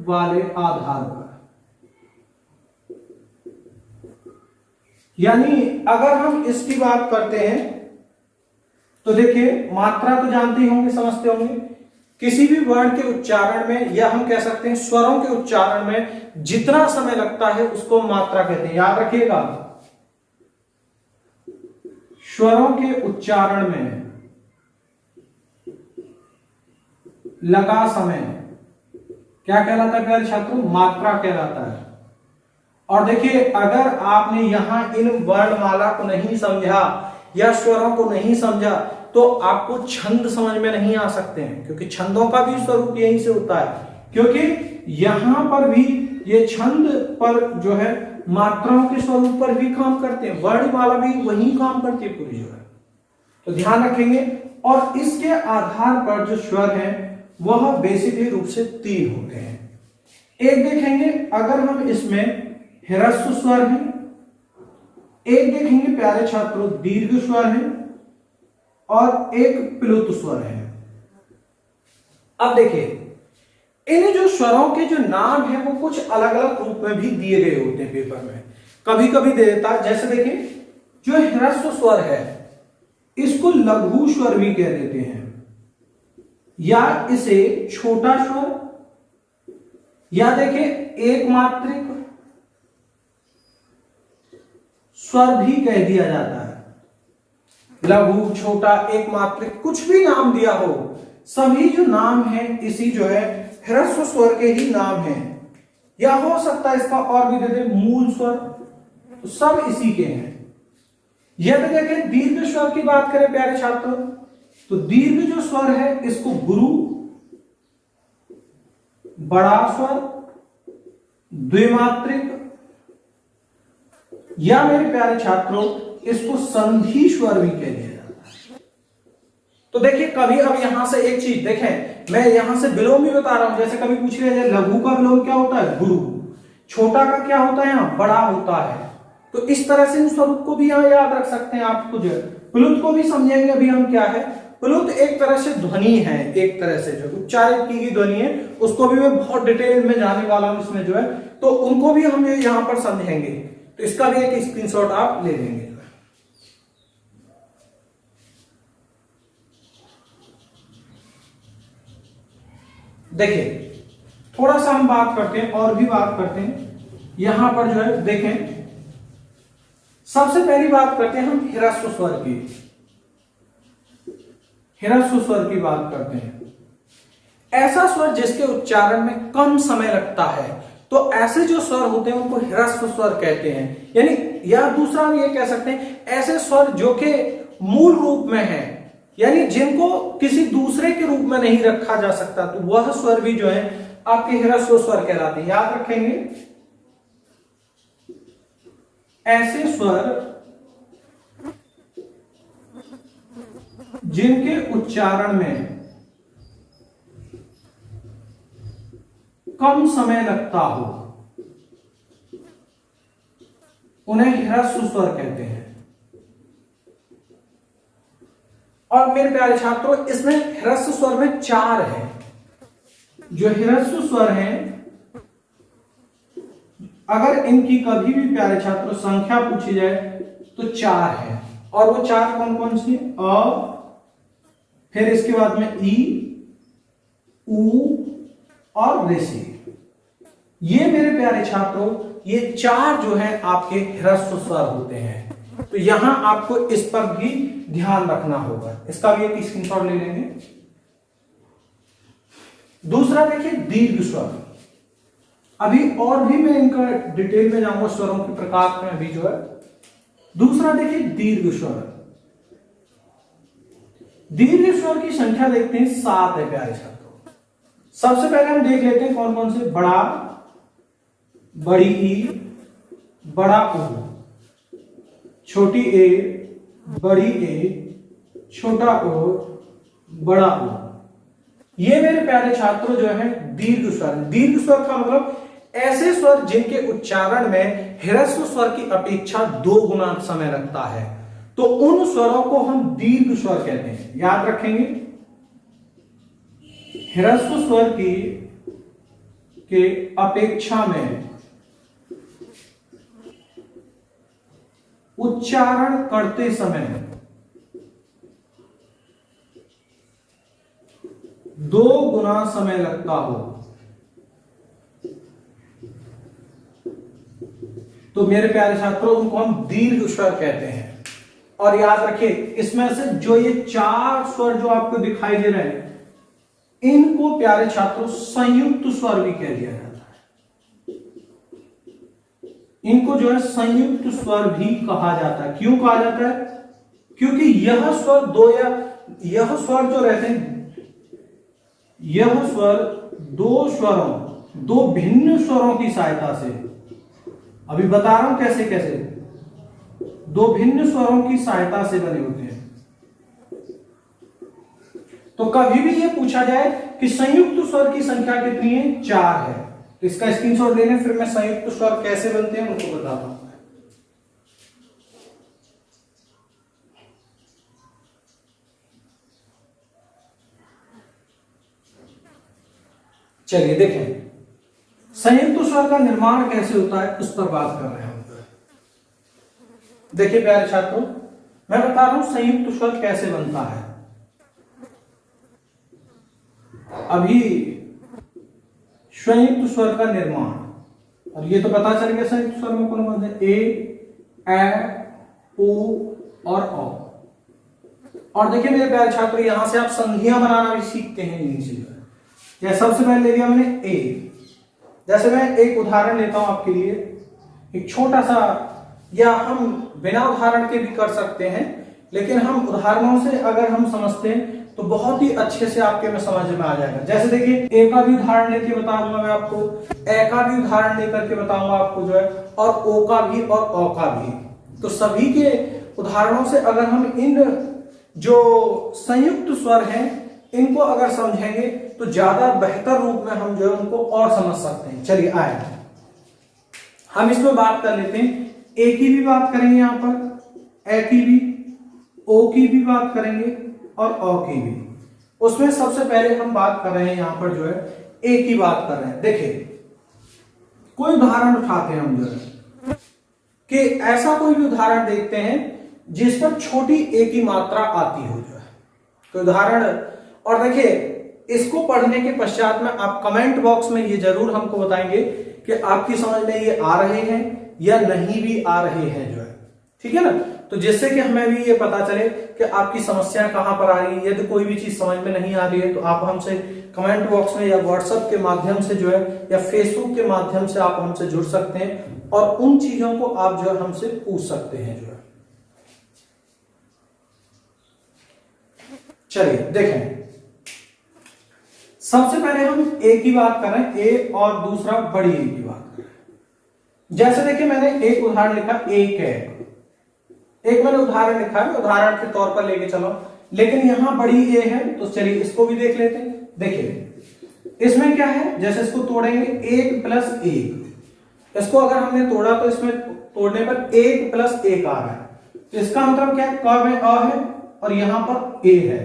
वाले आधार पर, यानी अगर हम इसकी बात करते हैं तो देखिए मात्रा तो जानते ही होंगे, समझते होंगे किसी भी वर्ण के उच्चारण में, या हम कह सकते हैं स्वरों के उच्चारण में जितना समय लगता है उसको मात्रा कहते हैं। याद रखिएगा, स्वरों के उच्चारण में लगा समय क्या कहलाता है प्यारे छात्रों? मात्रा कहलाता है। और देखिए, अगर आपने यहां इन वर्णमाला को नहीं समझा या स्वरों को नहीं समझा तो आपको छंद समझ में नहीं आ सकते हैं, क्योंकि छंदों का भी स्वरूप यहीं से होता है। क्योंकि यहां पर भी ये छंद पर जो है मात्राओं के स्वरूप पर भी काम करते हैं, वर्णमाला भी वही काम करती है पूरी जो है। तो ध्यान रखेंगे। और इसके आधार पर जो स्वर है वह बेसिकली रूप से 3 होते हैं। एक देखेंगे अगर हम इसमें ह्रस्व स्वर है, एक देखेंगे प्यारे छात्रों दीर्घ स्वर है, और एक प्लुत स्वर है। अब देखिए, इन जो स्वरों के जो नाम है वो कुछ अलग अलग रूप में भी दिए गए होते हैं पेपर में, कभी कभी दे देता है। जैसे देखिए, जो ह्रस्व स्वर है इसको लघु स्वर भी कह देते हैं, या इसे छोटा स्वर, या देखिए एक मात्रिक स्वर भी कह दिया जाता है। लघु, छोटा, एक मात्रिक, कुछ भी नाम दिया हो, सभी जो नाम है इसी जो है ह्रस्व स्वर के ही नाम हैं। या हो सकता है इसका और भी दे दे मूल स्वर, तो सब इसी के हैं। यदि देखें दीर्घ स्वर की बात करें प्यारे छात्रों, तो दीर्घ जो स्वर है इसको गुरु, बड़ा स्वर, द्विमात्रिक, या मेरे प्यारे छात्रों इसको संधि स्वर भी कह दिया जाता है। तो देखिए, कभी अब यहां से एक चीज देखें, मैं यहां से विलोम भी बता रहा हूं। जैसे कभी पूछ लिया जाए लघु का विलोम क्या होता है? गुरु। छोटा का क्या होता है? यहां बड़ा होता है। तो इस तरह से इन स्वरूप को भी यहां याद रख सकते हैं आप। कुछ प्लुत को भी समझेंगे अभी हम क्या है। प्लुत एक तरह से ध्वनि है, एक तरह से जो उच्चारित की गई ध्वनि है, उसको भी मैं बहुत डिटेल में जाने वाला हूं इसमें जो है, तो उनको भी हम यहां पर समझेंगे। तो इसका भी एक स्क्रीनशॉट आप ले लेंगे। देखिए, थोड़ा सा हम बात करते हैं, और भी बात करते हैं यहां पर जो है। देखें, सबसे पहली बात करते हैं हम ह्रस्व स्वर की। ह्रस्व स्वर की बात करते हैं, ऐसा स्वर जिसके उच्चारण में कम समय लगता है, तो ऐसे जो स्वर होते हैं उनको ह्रस्व स्वर कहते हैं। यानी, या दूसरा हम ये कह सकते हैं ऐसे स्वर जो कि मूल रूप में है, यानी जिनको किसी दूसरे के रूप में नहीं रखा जा सकता, तो वह स्वर भी जो है आपके ह्रस्व स्वर कहलाते हैं। याद रखेंगे, ऐसे स्वर जिनके उच्चारण में कम समय लगता हो उन्हें ह्रस्व स्वर कहते हैं। और मेरे प्यारे छात्रों, इसमें ह्रस्व स्वर में 4 है। जो ह्रस्व स्वर हैं, अगर इनकी कभी भी प्यारे छात्रों संख्या पूछी जाए तो 4 है। और वो 4 कौन कौन सी? अ, फिर इसके बाद में ई, उ और ऋषि। ये मेरे प्यारे छात्रों, ये 4 जो है आपके ह्रस्व स्वर होते हैं। तो यहां आपको इस पर भी ध्यान रखना होगा। इसका भी एक स्क्रीनशॉट ले लेंगे। दूसरा देखिए दीर्घ स्वर। अभी और भी मैं इनका डिटेल में जाऊंगा स्वरों के प्रकार में अभी जो है। दूसरा देखिए दीर्घ स्वर। दीर्घ स्वर की संख्या देखते हैं 7 है प्यारे छात्रों। सबसे पहले हम देख लेते हैं कौन कौन से। बड़ा, बड़ी ई, बड़ा ऊ, छोटी ए, बड़ी ए, छोटा ओ, बड़ा ओ। ये मेरे प्यारे छात्रों जो है दीर्घ स्वर। दीर्घ स्वर का मतलब ऐसे स्वर जिनके उच्चारण में ह्रस्व स्वर की अपेक्षा 2 गुना समय लगता है, तो उन स्वरों को हम दीर्घ स्वर कहते हैं। याद रखेंगे, ह्रस्व स्वर की के अपेक्षा में उच्चारण करते समय 2 गुना समय लगता हो तो मेरे प्यारे छात्रों उनको हम दीर्घ स्वर कहते हैं। और याद रखिए इसमें से जो ये 4 स्वर जो आपको दिखाई दे रहे हैं इनको प्यारे छात्रों संयुक्त स्वर भी कह दिया जाता है। इनको जो है संयुक्त स्वर भी कहा जाता है। क्यों कहा जाता है? क्योंकि यह स्वर यह स्वर जो रहते हैं, यह स्वर 2 भिन्न स्वरों की सहायता से, अभी बता रहा हूं कैसे कैसे, 2 भिन्न स्वरों की सहायता से बने होते हैं। तो कभी भी ये पूछा जाए कि संयुक्त स्वर की संख्या कितनी है, 4 है, तो इसका स्क्रीनशॉट ले लें, फिर मैं संयुक्त स्वर कैसे बनते हैं उनको बताता हूं। चलिए देखें संयुक्त स्वर का निर्माण कैसे होता है उस पर बात कर रहे हैं हम। देखिए प्यारे छात्रों मैं बता रहा हूं संयुक्त स्वर कैसे बनता है। अभी संयुक्त स्वर का निर्माण, और ये तो पता चल गया संयुक्त स्वर में कौन कौन है, ए ओ और औ। और देखिए मेरे प्यारे छात्र यहां से आप संधियां बनाना भी सीखते हैं इन्हीं से। जैसे सबसे पहले ले लिया मैंने ए, जैसे मैं एक उदाहरण लेता हूं आपके लिए, एक छोटा सा, या हम बिना उदाहरण के भी कर सकते हैं, लेकिन हम उदाहरणों से अगर हम समझते हैं तो बहुत ही अच्छे से आपके में समझ में आ जाएगा। जैसे देखिए ए का भी उदाहरण लेके बताऊंगा मैं आपको, ए का भी उदाहरण लेकर के बताऊंगा आपको जो है, और ओ का भी और औ का भी। तो सभी के उदाहरणों से अगर हम इन जो संयुक्त स्वर हैं इनको अगर समझेंगे तो ज्यादा बेहतर रूप में हम जो है उनको और समझ सकते हैं। चलिए आए हम इसमें बात कर लेते हैं। ए की भी बात करेंगे यहां पर, ए की भी, ओ की भी बात करेंगे और औ की भी। उसमें सबसे पहले हम बात कर रहे हैं यहां पर जो है ए की बात कर रहे हैं। देखिए कोई उदाहरण उठाते हैं हम जो है कि ऐसा कोई भी उदाहरण देखते हैं जिस पर छोटी ए की मात्रा आती हो जो है, तो उदाहरण। और देखिए इसको पढ़ने के पश्चात में आप कमेंट बॉक्स में ये जरूर हमको बताएंगे कि आपकी समझ में ये आ रहे हैं या नहीं भी आ रहे हैं जो है, ठीक है ना। तो जिससे कि हमें भी ये पता चले कि आपकी समस्या कहां पर आ रही है। यदि कोई भी चीज समझ में नहीं आ रही है तो आप हमसे कमेंट बॉक्स में या व्हाट्सएप के माध्यम से जो है या फेसबुक के माध्यम से आप हमसे जुड़ सकते हैं और उन चीजों को आप जो है हमसे पूछ सकते हैं जो है। चलिए देखें सबसे पहले हम ए की बात कर रहे हैं, ए और दूसरा बड़ी ए की बात कर रहे हैं। जैसे देखिए मैंने एक उदाहरण लिखा, एक है, एक मैंने उदाहरण लिखा है, उदाहरण के तौर पर लेके चलो, लेकिन यहां बड़ी ए है तो चलिए इसको भी देख लेते हैं। देखिए इसमें क्या है, जैसे इसको तोड़ेंगे 1 + 1, इसको अगर हमने तोड़ा तो इसमें तोड़ने पर 1 + 1 आ रहा है, तो इसका मतलब क्या है, क में अ है और यहां पर ए है,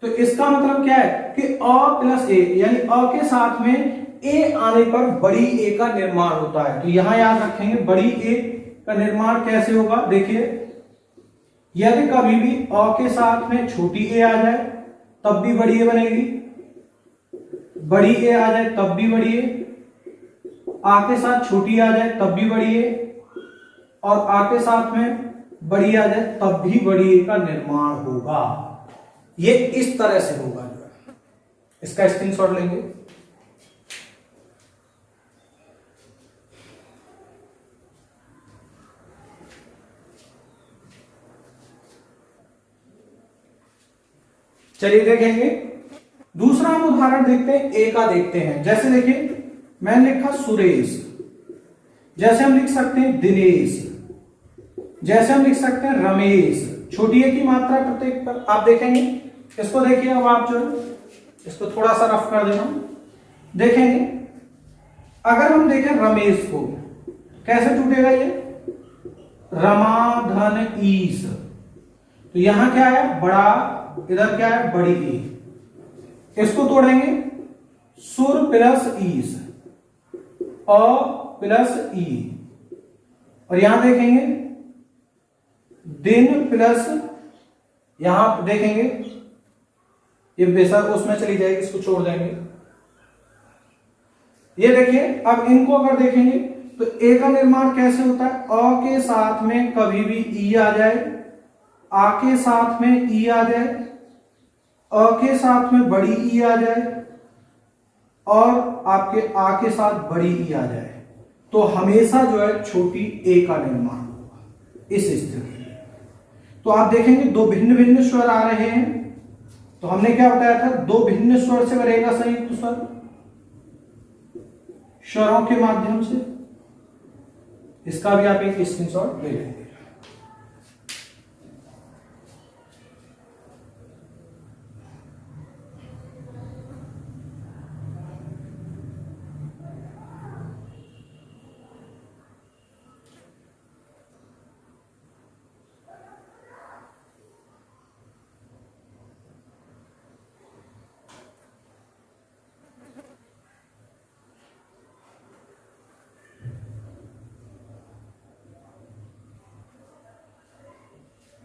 तो इसका मतलब क्या है कि अ + ए, यानी अ के साथ में ए आने पर बड़ी ए का निर्माण होता है। तो यहां याद रखेंगे बड़ी ए का निर्माण कैसे होगा। देखिए यदि कभी भी अ के साथ में छोटी ए आ जाए तब भी बड़ी ए बनेगी, बड़ी ए आ जाए तब भी बड़ी ए, आ के साथ छोटी आ जाए तब भी बड़ी ए, और आ के साथ में बड़ी आ जाए तब भी बड़ी ए का निर्माण होगा। ये इस तरह से होगा जो है, इसका स्क्रीनशॉट लेंगे। चलिए देखेंगे दूसरा हम उदाहरण देखते हैं, ए का देखते हैं। जैसे देखिए मैंने लिखा सुरेश, जैसे हम लिख सकते हैं दिनेश, जैसे हम लिख सकते हैं रमेश, छोटी ए की मात्रा प्रत्येक पर। आप देखेंगे इसको, देखिए अब आप जो है इसको थोड़ा सा रफ कर देना, देखेंगे अगर हम देखें रमेश को कैसे टूटेगा, ये रमा धन ईस, तो यहां क्या है बड़ा, इधर क्या है बड़ी ई, इसको तोड़ेंगे सुर + ईस, अ + ई, और यहां देखेंगे दिन प्लस, यहां देखेंगे ये बेशक उसमें चली जाएगी, इसको छोड़ देंगे। ये देखिए, अब इनको अगर देखेंगे तो ए का निर्माण कैसे होता है, अ के साथ में कभी भी ई आ जाए, आ के साथ में ई आ जाए, अ के साथ में बड़ी ई आ जाए और आपके आ के साथ बड़ी ई आ जाए, तो हमेशा जो है छोटी ए का निर्माण होगा इस स्थिति में। तो आप देखेंगे दो भिन्न भिन्न स्वर आ रहे हैं, तो हमने क्या बताया था, दो भिन्न स्वर से बनेगा संयुक्त स्वर, स्वरों के माध्यम से। इसका भी आप एक स्क्रीनशॉट ले लेंगे।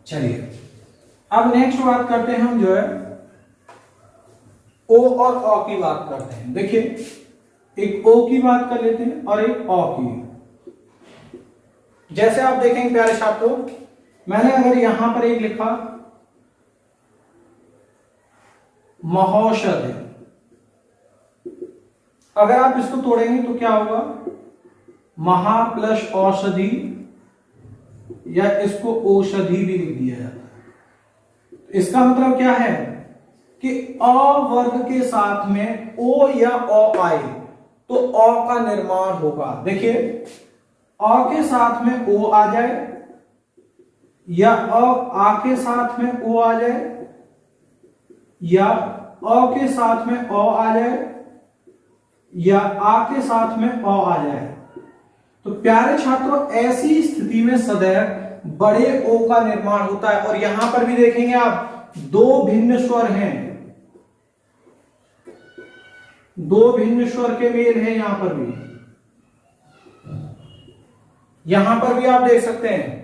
चलिए अब नेक्स्ट बात करते हैं हम जो है ओ और अ की बात करते हैं। देखिए, एक ओ की बात कर लेते हैं और एक अ की। जैसे आप देखेंगे प्यारे छात्रों, मैंने अगर यहां पर एक लिखा महौषध, अगर आप इसको तोड़ेंगे तो क्या होगा, महा प्लस औषधि, या इसको औषधि भी लिख दिया जाता है। इसका मतलब क्या है कि अ वर्ग के साथ में ओ या अ आए तो अ का निर्माण होगा। देखिए, अ के साथ में ओ आ जाए या आ के साथ में ओ आ जाए या अ के साथ में अ आ जाए या आ के साथ में अ आ जाए, तो प्यारे छात्रों ऐसी स्थिति में सदैव बड़े ओ का निर्माण होता है। और यहां पर भी देखेंगे आप दो भिन्न स्वर हैं, दो भिन्न स्वर के मेल है, यहां पर भी आप देख सकते हैं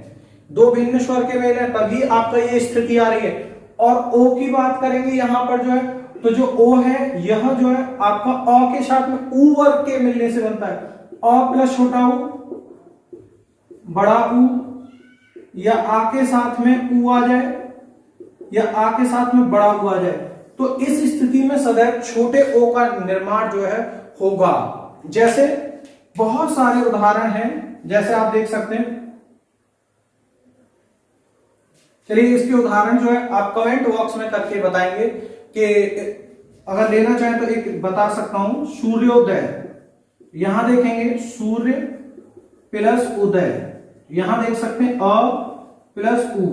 दो भिन्न स्वर के मेल है, तभी आपका ये स्थिति आ रही है। और ओ की बात करेंगे यहां पर जो है, तो जो ओ है यह जो है आपका अ के साथ में ऊ वर्ग के मिलने से बनता है। अ प्लस छोटा ऊ बड़ा ऊ, या आ के साथ में ऊ आ जाए या आ के साथ में बड़ा ऊ आ जाए, तो इस स्थिति में सदैव छोटे ओ का निर्माण जो है होगा। जैसे बहुत सारे उदाहरण हैं, जैसे आप देख सकते हैं। चलिए इसके उदाहरण जो है आप कमेंट बॉक्स में करके बताएंगे कि अगर लेना चाहें तो एक बता सकता हूं, सूर्योदय, यहां देखेंगे सूर्य प्लस उदय, यहां देख सकते हैं अ प्लस उ,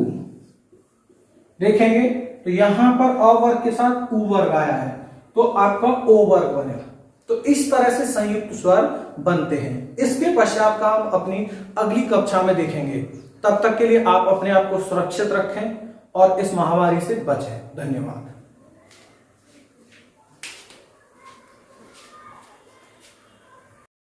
देखेंगे तो यहां पर अ वर्ग के साथ उ वर्ग आया है, तो आपका ओ वर्ग बनेगा। तो इस तरह से संयुक्त स्वर बनते हैं। इसके पश्चात का हम अपनी अगली कक्षा में देखेंगे। तब तक के लिए आप अपने आप को सुरक्षित रखें और इस महामारी से बचें। धन्यवाद।